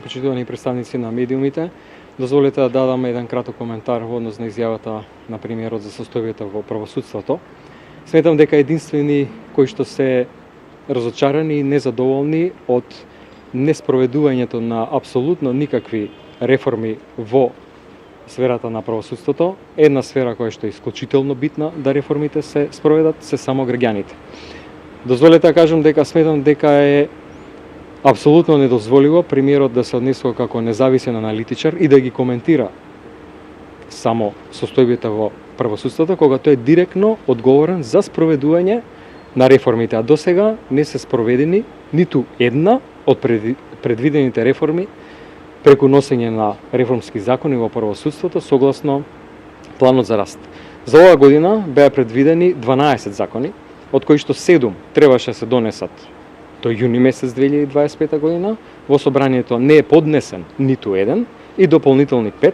почитувани представници на медиумите, дозволете да дадам еден краток коментар во однос на изјавата на премиерот за состојбата во правосудството. Сметам дека единствени кои што се разочарани и незадоволни од неспроведувањето на апсолутно никакви реформи во сферата на правосудството, една сфера која што е исклучително битна да реформите се спроведат, се само граѓаните. Дозволете да кажам дека сметам дека е апсолутно недозволиво премиерот да се однесува како независен аналитичар и да ги коментира само состојбата во правосудството, кога тој е директно одговорен за спроведување на реформите, а досега не се спроведени ниту една од предвидените реформи преку носење на реформски закони во правосудството согласно планот за раст. За оваа година беа предвидени 12 закони, од кои што 7 требаше да се донесат до јуни месец 2025 година, во собранието не е поднесен ниту еден и дополнителни 5,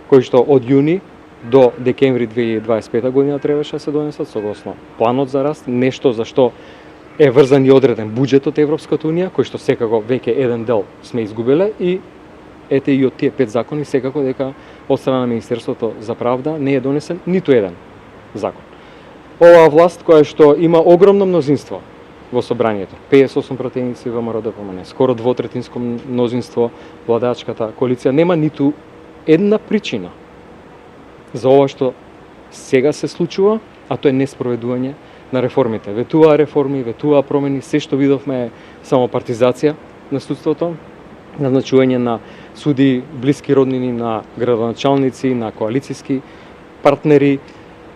кои што од јуни до декември 2025 година требаше да се донесат согласно планот за раст, нешто за што е врзан и одреден буџет од Европската унија, кој што секако веќе еден дел сме изгубиле и ете и од тие 5 закони секако дека од страна на Министерството за правда не е донесен ниту еден закон. Оваа власт која што има огромно мнозинство во собранието, 58 пратеници ВМРО ДПМН, скоро двотретинско мнозинство владеачката коалиција, нема ниту една причина за ова што сега се случува, а тоа е неспроведување на реформите. Ветуваа реформи, ветуваа промени, се што видовме е само партизација на судството, назначување на суди блиски роднини на градоначалници, на коалициски партнери,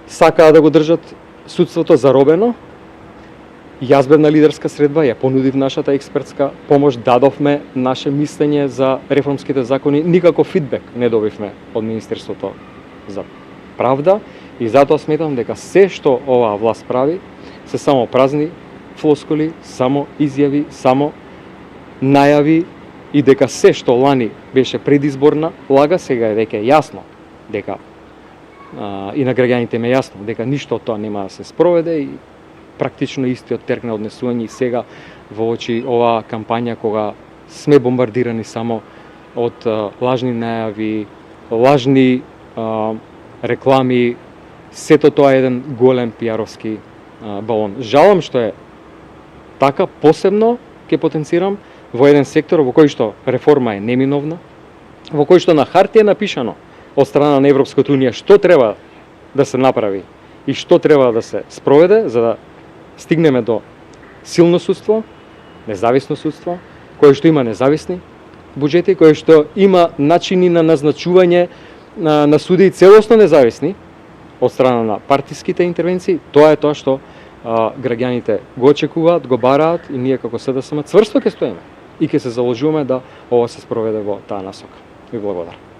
сакаа да го држат судството заробено. Јазбевна лидерска средба, ја понудив нашата експертска помош, дадовме наше мислење за реформските закони, никаков фидбек не добивме од Министерството за правда и затоа сметам дека се што оваа власт прави се само празни флоскули, само изјави, само најави и дека се што лани беше предизборна лага, сега е веќе јасно дека и на граѓаните ме јасно дека ништо од тоа нема да се спроведе и практично истиот терк на однесување и сега во очи оваа кампања кога сме бомбардирани само од лажни најави, лажни реклами, сето тоа е еден голем пиаровски балон. Жалам што е така, посебно ќе потенцирам во еден сектор во кој што реформа е неминовна, во кој што на хартија е напишано од страна на Европската унија што треба да се направи и што треба да се спроведе за да стигнеме до силно судство, независно судство, кое што има независни буџети, кое што има начини на назначување на суди целосно независни од страна на партиските интервенции. Тоа е тоа што граѓаните го очекуваат, го бараат и ние како СДСМ цврсто ќе стоиме и ќе се заложуваме да ова се спроведе во таа насока. Ви благодарам.